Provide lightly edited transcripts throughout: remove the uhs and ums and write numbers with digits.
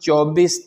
24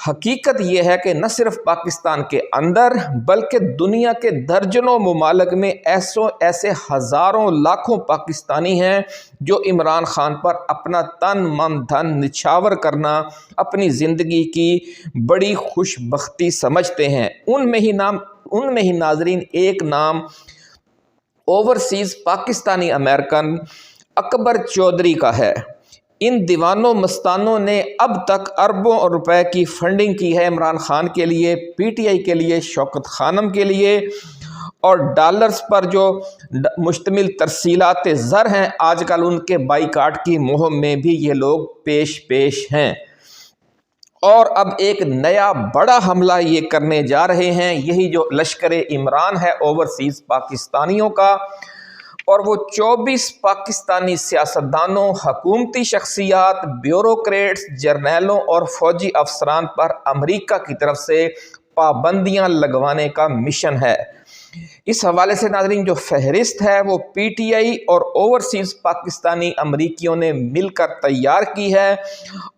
حقیقت یہ ہے کہ نہ صرف پاکستان کے اندر بلکہ دنیا کے درجنوں ممالک میں ایسے ہزاروں لاکھوں پاکستانی ہیں جو عمران خان پر اپنا تن من دھن نچھاور کرنا اپنی زندگی کی بڑی خوش بختی سمجھتے ہیں۔ ان میں ہی ناظرین ایک نام اوورسیز پاکستانی امریکن اکبر چودھری کا ہے۔ ان دیوانوں مستانوں نے اب تک اربوں روپے کی فنڈنگ کی ہے عمران خان کے لیے، پی ٹی آئی کے لیے، شوکت خانم کے لیے، اور ڈالرز پر جو مشتمل ترسیلات زر ہیں آج کل ان کے بائیکاٹ کی مہم میں بھی یہ لوگ پیش ہیں۔ اور اب ایک نیا بڑا حملہ یہ کرنے جا رہے ہیں، یہی جو لشکر عمران ہے اوورسیز پاکستانیوں کا، اور وہ 24 پاکستانی سیاستدانوں، حکومتی شخصیات، بیوروکریٹس، جرنیلوں اور فوجی افسران پر امریکہ کی طرف سے پابندیاں لگوانے کا مشن ہے۔ اس حوالے سے ناظرین جو فہرست ہے وہ پی ٹی آئی اور اوورسیز پاکستانی امریکیوں نے مل کر تیار کی ہے،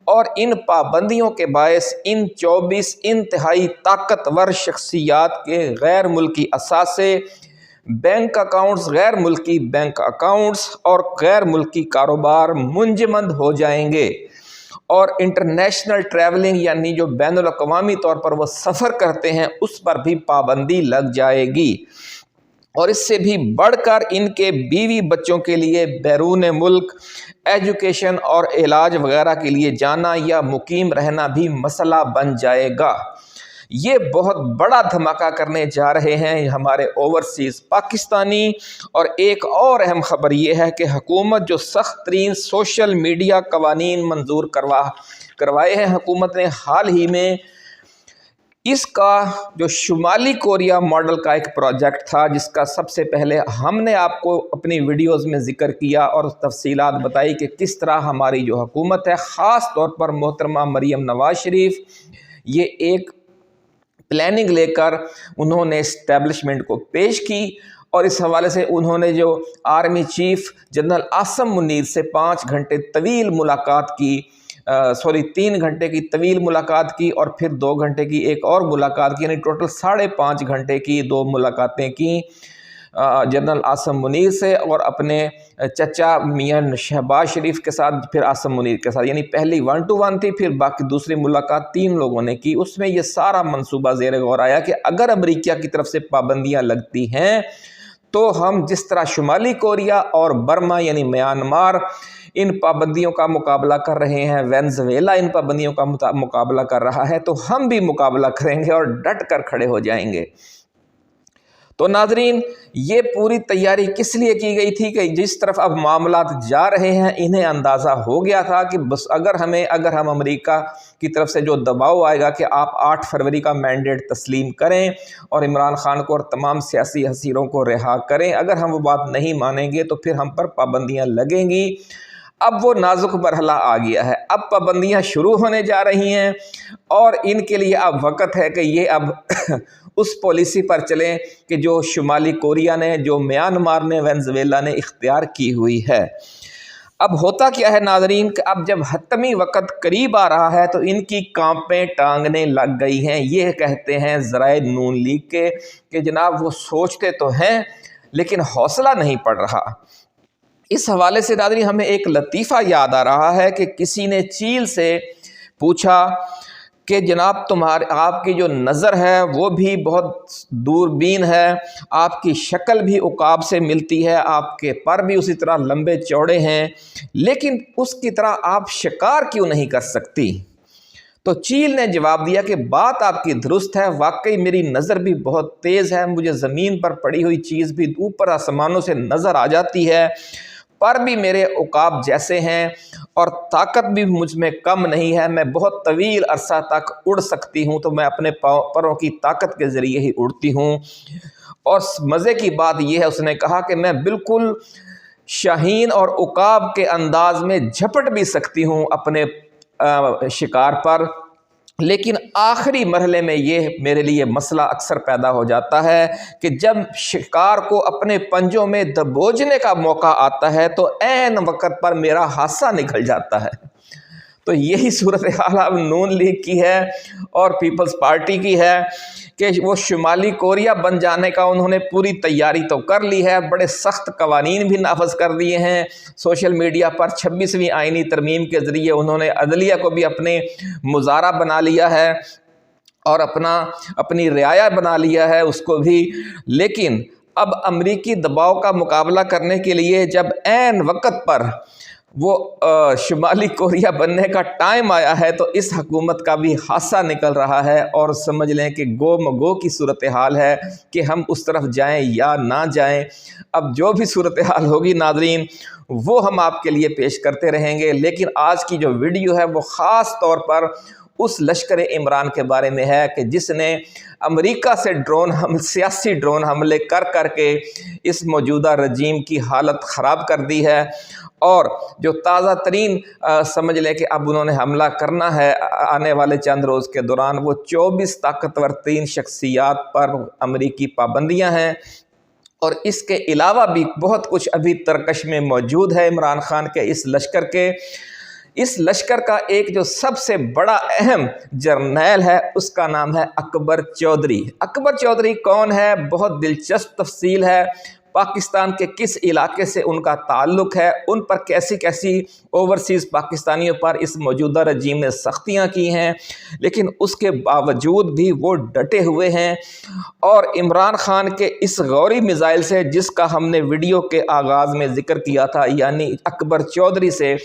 اور ان پابندیوں کے باعث ان 24 انتہائی طاقتور شخصیات کے غیر ملکی اثاثے، بینک اکاؤنٹس، غیر ملکی بینک اکاؤنٹس اور غیر ملکی کاروبار منجمد ہو جائیں گے، اور انٹرنیشنل ٹریولنگ یعنی جو بین الاقوامی طور پر وہ سفر کرتے ہیں اس پر بھی پابندی لگ جائے گی، اور اس سے بھی بڑھ کر ان کے بیوی بچوں کے لیے بیرون ملک ایجوکیشن اور علاج وغیرہ کے لیے جانا یا مقیم رہنا بھی مسئلہ بن جائے گا۔ یہ بہت بڑا دھماکہ کرنے جا رہے ہیں ہمارے اوورسیز پاکستانی۔ اور ایک اور اہم خبر یہ ہے کہ حکومت جو سخت ترین سوشل میڈیا قوانین منظور کروائے ہیں حکومت نے حال ہی میں، اس کا جو شمالی کوریا ماڈل کا ایک پروجیکٹ تھا جس کا سب سے پہلے ہم نے آپ کو اپنی ویڈیوز میں ذکر کیا اور تفصیلات بتائی کہ کس طرح ہماری جو حکومت ہے، خاص طور پر محترمہ مریم نواز شریف، یہ ایک پلاننگ لے کر انہوں نے اسٹیبلشمنٹ کو پیش کی، اور اس حوالے سے انہوں نے جو army chief general Asim Munir سے 5 گھنٹے طویل ملاقات کی، 3 گھنٹے کی طویل ملاقات کی، اور پھر 2 گھنٹے کی ایک اور ملاقات کی، یعنی ٹوٹل 5.5 گھنٹے کی 2 ملاقاتیں کی جنرل عاصم منیر سے، اور اپنے چچا میاں شہباز شریف کے ساتھ، پھر عاصم منیر کے ساتھ، یعنی پہلی 1 to 1 تھی، پھر باقی دوسری ملاقات 3 لوگوں نے کی۔ اس میں یہ سارا منصوبہ زیر غور آیا کہ اگر امریکہ کی طرف سے پابندیاں لگتی ہیں تو ہم جس طرح شمالی کوریا اور برما یعنی میانمار ان پابندیوں کا مقابلہ کر رہے ہیں، وینزویلا ان پابندیوں کا مقابلہ کر رہا ہے، تو ہم بھی مقابلہ کریں گے اور ڈٹ کر کھڑے ہو جائیں گے۔ تو ناظرین یہ پوری تیاری کس لیے کی گئی تھی کہ جس طرف اب معاملات جا رہے ہیں انہیں اندازہ ہو گیا تھا کہ بس اگر ہم امریکہ کی طرف سے جو دباؤ آئے گا کہ آپ 8 فروری کا مینڈیٹ تسلیم کریں اور عمران خان کو اور تمام سیاسی اسیروں کو رہا کریں، اگر ہم وہ بات نہیں مانیں گے تو پھر ہم پر پابندیاں لگیں گی۔ اب وہ نازک مرحلہ آ گیا ہے، اب پابندیاں شروع ہونے جا رہی ہیں، اور ان کے لیے اب وقت ہے کہ یہ اب اس پالیسی پر چلیں کہ جو شمالی کوریا نے، جو میانمار نے، وینزویلا نے اختیار کی ہوئی ہے۔ اب ہوتا کیا ہے ناظرین کہ اب جب حتمی وقت قریب آ رہا ہے تو ان کی کانپیں ٹانگنے لگ گئی ہیں۔ یہ کہتے ہیں ذرائع نون لیگ کے کہ جناب وہ سوچتے تو ہیں لیکن حوصلہ نہیں پڑ رہا۔ اس حوالے سے ناظرین ہمیں ایک لطیفہ یاد آ رہا ہے کہ کسی نے چیل سے پوچھا کہ جناب آپ کی جو نظر ہے وہ بھی بہت دوربین ہے، آپ کی شکل بھی عقاب سے ملتی ہے، آپ کے پر بھی اسی طرح لمبے چوڑے ہیں، لیکن اس کی طرح آپ شکار کیوں نہیں کر سکتی؟ تو چیل نے جواب دیا کہ بات آپ کی درست ہے، واقعی میری نظر بھی بہت تیز ہے، مجھے زمین پر پڑی ہوئی چیز بھی اوپر آسمانوں سے نظر آ جاتی ہے، پر بھی میرے عقاب جیسے ہیں، اور طاقت بھی مجھ میں کم نہیں ہے، میں بہت طویل عرصہ تک اڑ سکتی ہوں، تو میں اپنے پروں کی طاقت کے ذریعے ہی اڑتی ہوں۔ اور مزے کی بات یہ ہے، اس نے کہا کہ میں بالکل شاہین اور عقاب کے انداز میں جھپٹ بھی سکتی ہوں اپنے شکار پر، لیکن آخری مرحلے میں یہ میرے لیے مسئلہ اکثر پیدا ہو جاتا ہے کہ جب شکار کو اپنے پنجوں میں دبوچنے کا موقع آتا ہے تو عین وقت پر میرا حادثہ نکل جاتا ہے۔ تو یہی صورتحال اب نون لیگ کی ہے اور پیپلز پارٹی کی ہے کہ وہ شمالی کوریا بن جانے کا انہوں نے پوری تیاری تو کر لی ہے، بڑے سخت قوانین بھی نافذ کر دیے ہیں سوشل میڈیا پر، 26ویں آئینی ترمیم کے ذریعے انہوں نے عدلیہ کو بھی اپنے مظاہرہ بنا لیا ہے اور اپنی رعایا بنا لیا ہے اس کو بھی۔ لیکن اب امریکی دباؤ کا مقابلہ کرنے کے لیے جب عین وقت پر وہ شمالی کوریا بننے کا ٹائم آیا ہے تو اس حکومت کا بھی حادثہ نکل رہا ہے، اور سمجھ لیں کہ گو مگو کی صورتحال ہے کہ ہم اس طرف جائیں یا نہ جائیں۔ اب جو بھی صورتحال ہوگی ناظرین وہ ہم آپ کے لیے پیش کرتے رہیں گے، لیکن آج کی جو ویڈیو ہے وہ خاص طور پر اس لشکر عمران کے بارے میں ہے کہ جس نے امریکہ سے سیاسی ڈرون حملے کر کے اس موجودہ رجیم کی حالت خراب کر دی ہے، اور جو تازہ ترین سمجھ لیں کہ اب انہوں نے حملہ کرنا ہے آنے والے چند روز کے دوران، وہ 24 طاقتور ترین شخصیات پر امریکی پابندیاں ہیں، اور اس کے علاوہ بھی بہت کچھ ابھی ترکش میں موجود ہے عمران خان کے اس لشکر کے۔ اس لشکر کا ایک جو سب سے بڑا اہم جرنیل ہے اس کا نام ہے اکبر چودھری۔ اکبر چودھری کون ہے؟ بہت دلچسپ تفصیل ہے، پاکستان کے کس علاقے سے ان کا تعلق ہے، ان پر کیسی اوورسیز پاکستانیوں پر اس موجودہ رجیم نے سختیاں کی ہیں، لیکن اس کے باوجود بھی وہ ڈٹے ہوئے ہیں، اور عمران خان کے اس غوری میزائل سے جس کا ہم نے ویڈیو کے آغاز میں ذکر کیا تھا، یعنی اکبر چودھری سے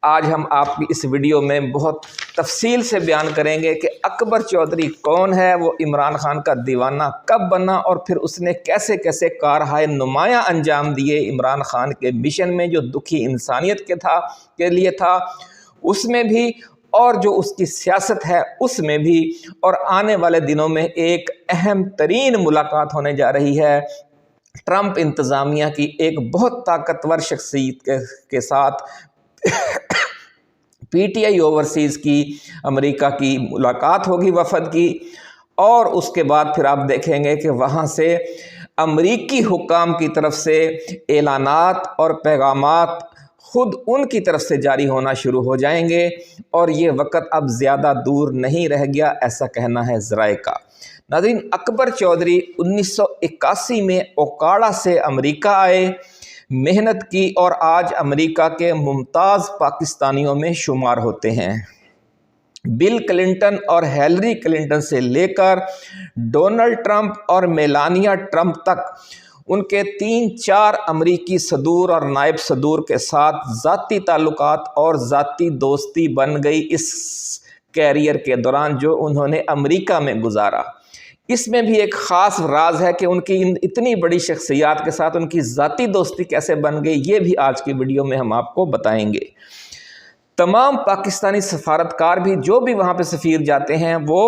آج ہم آپ کی اس ویڈیو میں بہت تفصیل سے بیان کریں گے کہ اکبر چودھری کون ہے، وہ عمران خان کا دیوانہ کب بنا، اور پھر اس نے کیسے کیسے کارہائے نمایاں انجام دیے عمران خان کے مشن میں جو دکھی انسانیت کے لیے تھا اس میں بھی، اور جو اس کی سیاست ہے اس میں بھی۔ اور آنے والے دنوں میں ایک اہم ترین ملاقات ہونے جا رہی ہے ٹرمپ انتظامیہ کی ایک بہت طاقتور شخصیت کے ساتھ، پی ٹی آئی اوورسیز کی امریکہ کی ملاقات ہوگی وفد کی، اور اس کے بعد پھر آپ دیکھیں گے کہ وہاں سے امریکی حکام کی طرف سے اعلانات اور پیغامات خود ان کی طرف سے جاری ہونا شروع ہو جائیں گے، اور یہ وقت اب زیادہ دور نہیں رہ گیا ایسا کہنا ہے ذرائع کا۔ ناظرین، اکبر چودھری 1981 میں اوکاڑا سے امریکہ آئے، محنت کی، اور آج امریکہ کے ممتاز پاکستانیوں میں شمار ہوتے ہیں۔ بل کلنٹن اور ہیلری کلنٹن سے لے کر ڈونلڈ ٹرمپ اور میلانیا ٹرمپ تک ان کے 3-4 امریکی صدور اور نائب صدور کے ساتھ ذاتی تعلقات اور ذاتی دوستی بن گئی اس کیریئر کے دوران جو انہوں نے امریکہ میں گزارا۔ اس میں بھی ایک خاص راز ہے کہ ان کی اتنی بڑی شخصیات کے ساتھ ان کی ذاتی دوستی کیسے بن گئی، یہ بھی آج کی ویڈیو میں ہم آپ کو بتائیں گے۔ تمام پاکستانی سفارتکار بھی جو بھی وہاں پہ سفیر جاتے ہیں وہ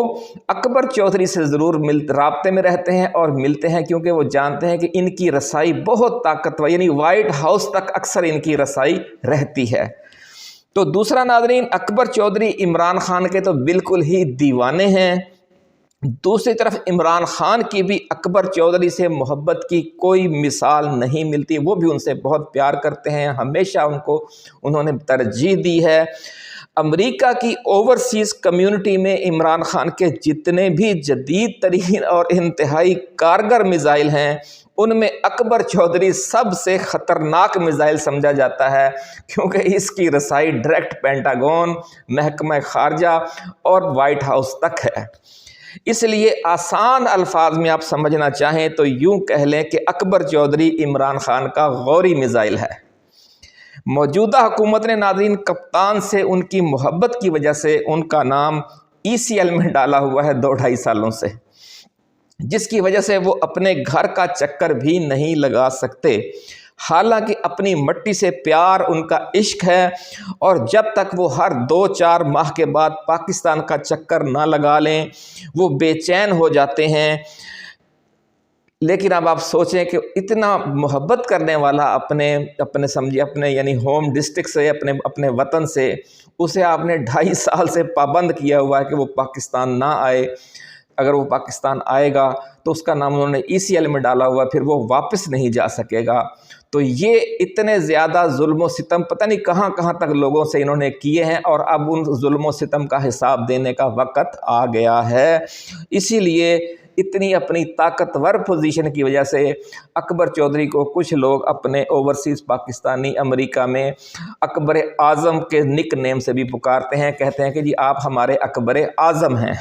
اکبر چودھری سے ضرور رابطے میں رہتے ہیں اور ملتے ہیں، کیونکہ وہ جانتے ہیں کہ ان کی رسائی بہت طاقتور، یعنی وائٹ ہاؤس تک اکثر ان کی رسائی رہتی ہے۔ تو دوسرا ناظرین، اکبر چودھری عمران خان کے تو بالکل ہی دیوانے ہیں، دوسری طرف عمران خان کی بھی اکبر چودھری سے محبت کی کوئی مثال نہیں ملتی، وہ بھی ان سے بہت پیار کرتے ہیں، ہمیشہ انہوں نے ترجیح دی ہے۔ امریکہ کی اوورسیز کمیونٹی میں عمران خان کے جتنے بھی جدید ترین اور انتہائی کارگر میزائل ہیں ان میں اکبر چودھری سب سے خطرناک میزائل سمجھا جاتا ہے، کیونکہ اس کی رسائی ڈائریکٹ پینٹاگون، محکمہ خارجہ اور وائٹ ہاؤس تک ہے۔ اس لیے آسان الفاظ میں آپ سمجھنا چاہیں تو یوں کہہ لیں کہ اکبر چودھری عمران خان کا غوری میزائل ہے۔ موجودہ حکومت نے ناظرین کپتان سے ان کی محبت کی وجہ سے ان کا نام ECL میں ڈالا ہوا ہے 2-2.5 سالوں سے، جس کی وجہ سے وہ اپنے گھر کا چکر بھی نہیں لگا سکتے، حالانکہ اپنی مٹی سے پیار ان کا عشق ہے، اور جب تک وہ ہر 2-4 ماہ کے بعد پاکستان کا چکر نہ لگا لیں وہ بے چین ہو جاتے ہیں۔ لیکن اب آپ سوچیں کہ اتنا محبت کرنے والا اپنے یعنی ہوم ڈسٹرکٹ سے، اپنے وطن سے، اسے آپ نے 2.5 سال سے پابند کیا ہوا ہے کہ وہ پاکستان نہ آئے۔ اگر وہ پاکستان آئے گا تو اس کا نام انہوں نے ECL میں ڈالا ہوا، پھر وہ واپس نہیں جا سکے گا۔ تو یہ اتنے زیادہ ظلم و ستم پتہ نہیں کہاں کہاں تک لوگوں سے انہوں نے کیے ہیں، اور اب ان ظلم و ستم کا حساب دینے کا وقت آ گیا ہے۔ اسی لیے اتنی اپنی طاقتور پوزیشن کی وجہ سے اکبر چودھری کو کچھ لوگ اپنے اوورسیز پاکستانی امریکہ میں اکبر اعظم کے نک نیم سے بھی پکارتے ہیں، کہتے ہیں کہ جی آپ ہمارے اکبر اعظم ہیں۔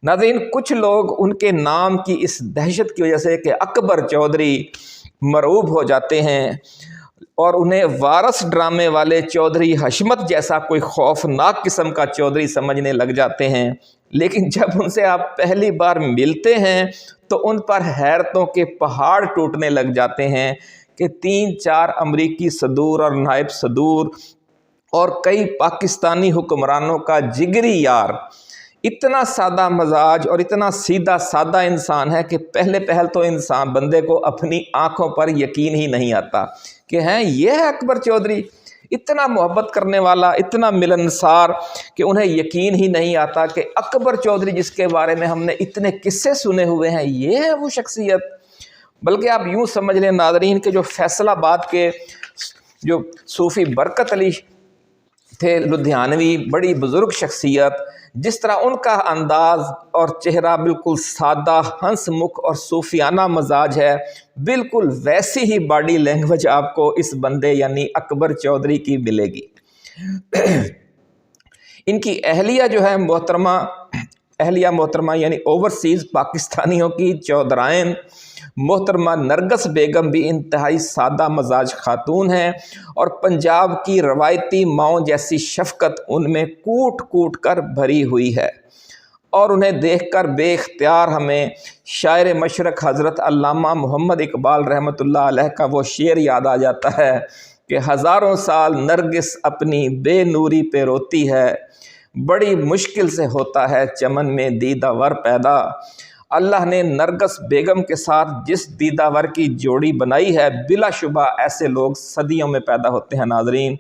ناظرین، کچھ لوگ ان کے نام کی اس دہشت کی وجہ سے کہ اکبر چودھری مرعوب ہو جاتے ہیں اور انہیں وارث ڈرامے والے چودھری حشمت جیسا کوئی خوفناک قسم کا چودھری سمجھنے لگ جاتے ہیں، لیکن جب ان سے آپ پہلی بار ملتے ہیں تو ان پر حیرتوں کے پہاڑ ٹوٹنے لگ جاتے ہیں کہ 3-4 امریکی صدور اور نائب صدور اور کئی پاکستانی حکمرانوں کا جگری یار اتنا سادہ مزاج اور اتنا سیدھا سادہ انسان ہے کہ پہل تو انسان بندے کو اپنی آنکھوں پر یقین ہی نہیں آتا کہ ہیں یہ ہے اکبر چودھری، اتنا محبت کرنے والا، اتنا ملنسار کہ انہیں یقین ہی نہیں آتا کہ اکبر چودھری جس کے بارے میں ہم نے اتنے قصے سنے ہوئے ہیں یہ ہے وہ شخصیت۔ بلکہ آپ یوں سمجھ لیں ناظرین کہ جو فیصل آباد کے جو صوفی برکت علی تھے لدھیانوی، بڑی بزرگ شخصیت، جس طرح ان کا انداز اور چہرہ بالکل سادہ، ہنس مکھ اور صوفیانہ مزاج ہے، بالکل ویسی ہی باڈی لینگویج آپ کو اس بندے یعنی اکبر چودھری کی ملے گی۔ ان کی اہلیہ جو ہے محترمہ یعنی اوورسیز پاکستانیوں کی چودھرائن محترمہ نرگس بیگم بھی انتہائی سادہ مزاج خاتون ہیں، اور پنجاب کی روایتی ماؤں جیسی شفقت ان میں کوٹ کوٹ کر بھری ہوئی ہے، اور انہیں دیکھ کر بے اختیار ہمیں شاعر مشرق حضرت علامہ محمد اقبال رحمۃ اللہ علیہ کا وہ شعر یاد آ جاتا ہے کہ ہزاروں سال نرگس اپنی بے نوری پہ روتی ہے، بڑی مشکل سے ہوتا ہے چمن میں دیدہ ور پیدا۔ اللہ نے نرگس بیگم کے ساتھ جس دیدہ ور کی جوڑی بنائی ہے، بلا شبہ ایسے لوگ صدیوں میں پیدا ہوتے ہیں۔ ناظرین،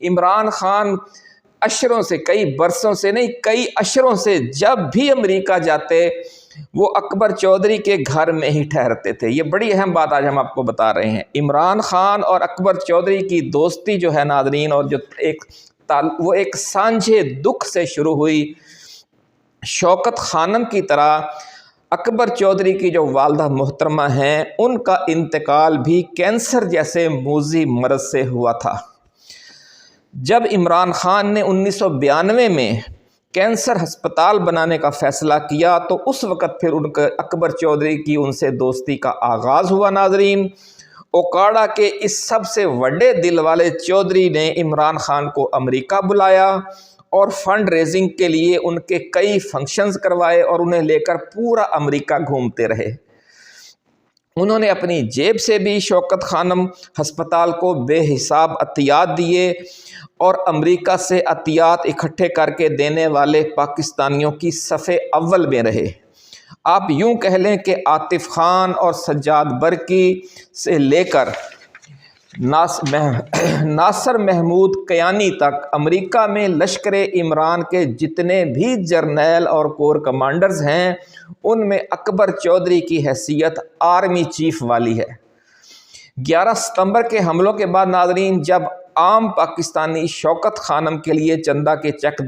عمران خان اشروں سے، کئی برسوں سے نہیں کئی اشروں سے جب بھی امریکہ جاتے وہ اکبر چودھری کے گھر میں ہی ٹھہرتے تھے۔ یہ بڑی اہم بات آج ہم آپ کو بتا رہے ہیں۔ عمران خان اور اکبر چودھری کی دوستی جو ہے ناظرین، اور جو وہ ایک سانجھے دکھ سے شروع ہوئی۔ شوکت خانم کی طرح اکبر چودھری کی جو والدہ محترمہ ہیں، ان کا انتقال بھی کینسر جیسے موذی مرض سے ہوا تھا۔ جب عمران خان نے 1992 میں کینسر ہسپتال بنانے کا فیصلہ کیا تو اس وقت پھر ان کے اکبر چودھری کی ان سے دوستی کا آغاز ہوا۔ ناظرین، اوکاڑا کے اس سب سے بڑے دل والے چودھری نے عمران خان کو امریکہ بلایا اور فنڈ ریزنگ کے لیے ان کے کئی فنکشنز کروائے اور انہیں لے کر پورا امریکہ گھومتے رہے۔ انہوں نے اپنی جیب سے بھی شوکت خانم ہسپتال کو بے حساب عطیات دیے، اور امریکہ سے عطیات اکٹھے کر کے دینے والے پاکستانیوں کی صف اول میں رہے۔ آپ یوں کہہ لیں کہ عاطف خان اور سجاد برقی سے لے کر ناصر محمود کیانی تک امریکہ میں لشکر عمران کے جتنے بھی جرنیل اور کور کمانڈرز ہیں، ان میں اکبر چودھری کی حیثیت آرمی چیف والی ہے۔ 11 ستمبر کے حملوں کے بعد ناظرین، جب عام پاکستانی شوکت خانم کے لیے چندہ کے چیک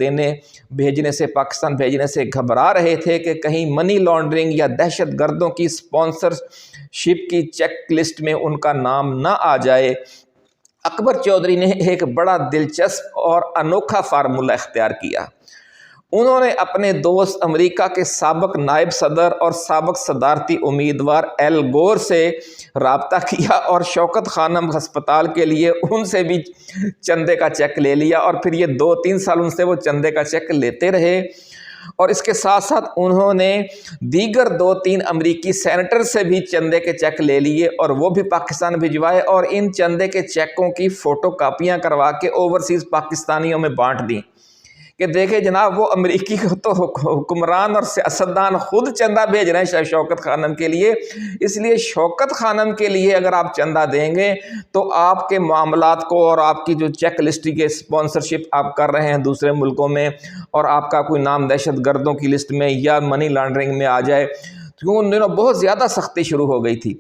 پاکستان بھیجنے سے گھبرا رہے تھے کہ کہیں منی لانڈرنگ یا دہشت گردوں کی سپانسرشپ کی چیک لسٹ میں ان کا نام نہ آ جائے، اکبر چودھری نے ایک بڑا دلچسپ اور انوکھا فارمولہ اختیار کیا۔ انہوں نے اپنے دوست امریکہ کے سابق نائب صدر اور سابق صدارتی امیدوار ایل گور سے رابطہ کیا اور شوکت خانم ہسپتال کے لیے ان سے بھی چندے کا چیک لے لیا، اور پھر یہ 2-3 سال ان سے وہ چندے کا چیک لیتے رہے، اور اس کے ساتھ ساتھ انہوں نے دیگر 2-3 امریکی سینیٹر سے بھی چندے کے چیک لے لیے اور وہ بھی پاکستان بھجوائے، اور ان چندے کے چیکوں کی فوٹو کاپیاں کروا کے اوورسیز پاکستانیوں میں بانٹ دیں کہ دیکھیں جناب وہ امریکی تو حکمران اور سیاستدان خود چندہ بھیج رہے ہیں شوکت خانم کے لیے، اس لیے شوکت خانم کے لیے اگر آپ چندہ دیں گے تو آپ کے معاملات کو اور آپ کی جو چیک لسٹ کے اسپانسرشپ آپ کر رہے ہیں دوسرے ملکوں میں، اور آپ کا کوئی نام دہشت گردوں کی لسٹ میں یا منی لانڈرنگ میں آ جائے، کیوں ان دنوں بہت زیادہ سختی شروع ہو گئی تھی۔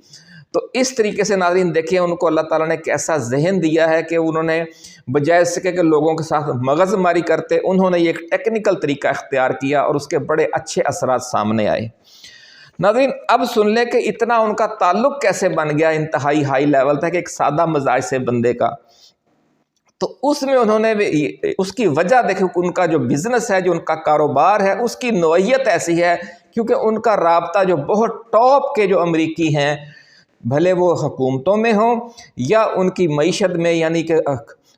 تو اس طریقے سے ناظرین دیکھیں ان کو اللہ تعالیٰ نے کیسا ذہن دیا ہے کہ انہوں نے بجائے اس کے کہ لوگوں کے ساتھ مغز ماری کرتے، انہوں نے یہ ایک ٹیکنیکل طریقہ اختیار کیا اور اس کے بڑے اچھے اثرات سامنے آئے۔ ناظرین اب سن لیں کہ اتنا ان کا تعلق کیسے بن گیا، انتہائی ہائی لیول تھا کہ ایک سادہ مزاج سے بندے کا۔ تو اس میں انہوں نے اس کی وجہ دیکھیں، ان کا جو بزنس ہے، جو ان کا کاروبار ہے، اس کی نوعیت ایسی ہے کیونکہ ان کا رابطہ جو بہت ٹاپ کے جو امریکی ہیں، بھلے وہ حکومتوں میں ہوں یا ان کی معیشت میں، یعنی کہ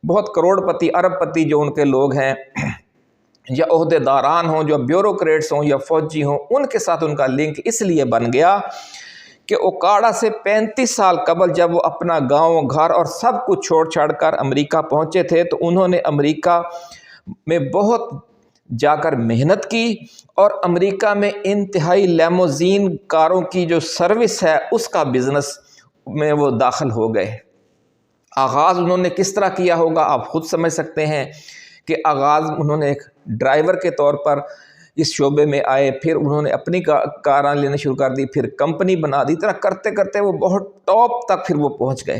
بہت کروڑ پتی ارب پتی جو ان کے لوگ ہیں، یا عہدے داران ہوں، جو بیوروکریٹس ہوں یا فوجی ہوں، ان کے ساتھ ان کا لنک اس لیے بن گیا کہ اوکاڑا سے 35 سال قبل جب وہ اپنا گاؤں گھر اور سب کچھ چھوڑ چھاڑ کر امریکہ پہنچے تھے تو انہوں نے امریکہ میں بہت جا کر محنت کی اور امریکہ میں انتہائی لیموزین کاروں کی جو سروس ہے اس کا بزنس میں وہ داخل ہو گئے۔ آغاز انہوں نے کس طرح کیا ہوگا آپ خود سمجھ سکتے ہیں کہ آغاز انہوں نے ایک ڈرائیور کے طور پر اس شعبے میں آئے، پھر انہوں نے اپنی کاراں لینا شروع کر دی، پھر کمپنی بنا دی، طرح کرتے کرتے وہ بہت ٹاپ تک پھر وہ پہنچ گئے۔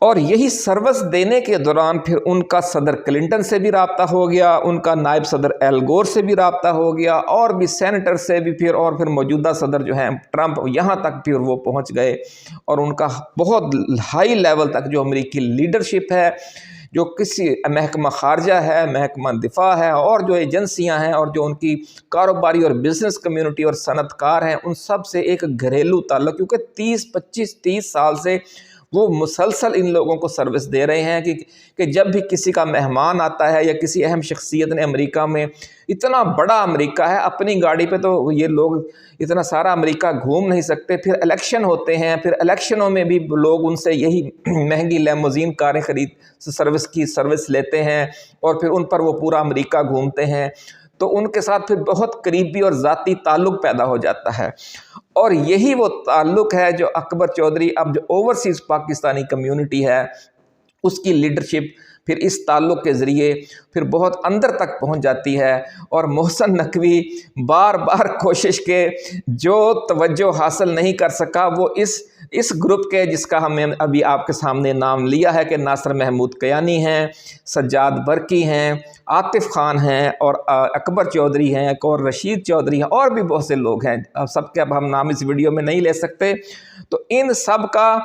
اور یہی سروس دینے کے دوران پھر ان کا صدر کلنٹن سے بھی رابطہ ہو گیا، ان کا نائب صدر ایل گور سے بھی رابطہ ہو گیا، اور بھی سینیٹر سے بھی، اور پھر موجودہ صدر جو ہیں ٹرمپ، یہاں تک پھر وہ پہنچ گئے۔ اور ان کا بہت ہائی لیول تک جو امریکی لیڈرشپ ہے، جو کسی محکمہ خارجہ ہے، محکمہ دفاع ہے، اور جو ایجنسیاں ہیں، اور جو ان کی کاروباری اور بزنس کمیونٹی اور صنعت کار ہیں، ان سب سے ایک گھریلو تعلق، کیونکہ 25-30 سال سے وہ مسلسل ان لوگوں کو سروس دے رہے ہیں کہ جب بھی کسی کا مہمان آتا ہے یا کسی اہم شخصیت نے امریکہ میں، اتنا بڑا امریکہ ہے، اپنی گاڑی پہ تو یہ لوگ اتنا سارا امریکہ گھوم نہیں سکتے، پھر الیکشن ہوتے ہیں، پھر الیکشنوں میں بھی لوگ ان سے یہی مہنگی لیموزین کاریں سروس لیتے ہیں، اور پھر ان پر وہ پورا امریکہ گھومتے ہیں، تو ان کے ساتھ پھر بہت قریبی اور ذاتی تعلق پیدا ہو جاتا ہے۔ اور یہی وہ تعلق ہے جو اکبر چودھری، اب جو اوورسیز پاکستانی کمیونٹی ہے، اس کی لیڈرشپ پھر اس تعلق کے ذریعے پھر بہت اندر تک پہنچ جاتی ہے۔ اور محسن نقوی بار بار کوشش کے جو توجہ حاصل نہیں کر سکا، وہ اس گروپ کے، جس کا ہم نے ابھی آپ کے سامنے نام لیا ہے کہ ناصر محمود کیانی ہیں، سجاد برقی ہیں، عاطف خان ہیں، اور اکبر چودھری ہیں، ایک اور رشید چودھری ہیں، اور بھی بہت سے لوگ ہیں، سب کے اب ہم نام اس ویڈیو میں نہیں لے سکتے۔ تو ان سب کا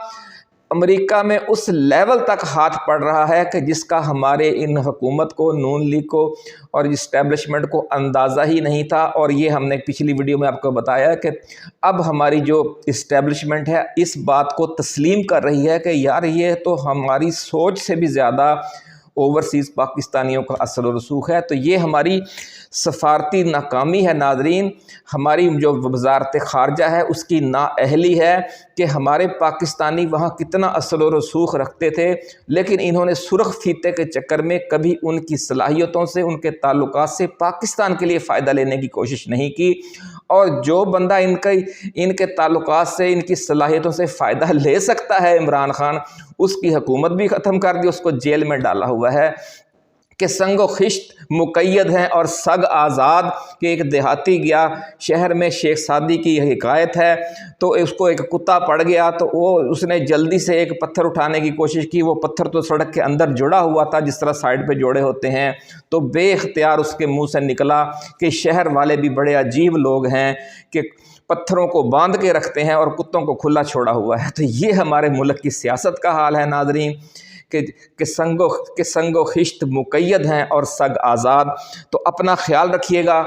امریکہ میں اس لیول تک ہاتھ پڑ رہا ہے کہ جس کا ہمارے ان حکومت کو، نون لیگ کو اور اسٹیبلشمنٹ کو اندازہ ہی نہیں تھا۔ اور یہ ہم نے پچھلی ویڈیو میں آپ کو بتایا کہ اب ہماری جو اسٹیبلشمنٹ ہے اس بات کو تسلیم کر رہی ہے کہ یار یہ تو ہماری سوچ سے بھی زیادہ اوورسیز پاکستانیوں کا اثر و رسوخ ہے۔ تو یہ ہماری سفارتی ناکامی ہے ناظرین، ہماری جو وزارت خارجہ ہے اس کی نااہلی ہے کہ ہمارے پاکستانی وہاں کتنا اثر و رسوخ رکھتے تھے، لیکن انہوں نے سرخ فیتے کے چکر میں کبھی ان کی صلاحیتوں سے، ان کے تعلقات سے پاکستان کے لیے فائدہ لینے کی کوشش نہیں کی۔ اور جو بندہ ان کے تعلقات سے، ان کی صلاحیتوں سے فائدہ لے سکتا ہے، عمران خان، اس کی حکومت بھی ختم کر دی، اس کو جیل میں ڈالا ہوا ہے کہ سنگ و خشت مقید ہیں اور سگ آزاد۔ کہ ایک دیہاتی گیا شہر میں، شیخ سعدی کی حکایت ہے، تو اس کو ایک کتا پڑ گیا، تو اس نے جلدی سے ایک پتھر اٹھانے کی کوشش کی، وہ پتھر تو سڑک کے اندر جڑا ہوا تھا جس طرح سائڈ پہ جوڑے ہوتے ہیں، تو بے اختیار اس کے منہ سے نکلا کہ شہر والے بھی بڑے عجیب لوگ ہیں کہ پتھروں کو باندھ کے رکھتے ہیں اور کتوں کو کھلا چھوڑا ہوا ہے۔ تو یہ ہمارے ملک کی سیاست کا حال ہے ناظرین کہ سنگ و خشت مقید ہیں اور سگ آزاد۔ تو اپنا خیال رکھیے گا،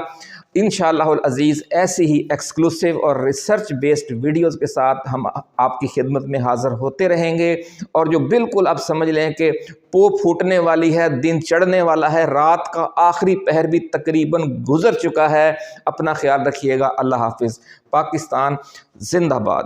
انشاءاللہ العزیز ایسی ہی ایکسکلوسیو اور ریسرچ بیسڈ ویڈیوز کے ساتھ ہم آپ کی خدمت میں حاضر ہوتے رہیں گے۔ اور جو بالکل اب سمجھ لیں کہ پو پھوٹنے والی ہے، دن چڑھنے والا ہے، رات کا آخری پہر بھی تقریباً گزر چکا ہے، اپنا خیال رکھیے گا۔ اللہ حافظ۔ پاکستان زندہ باد۔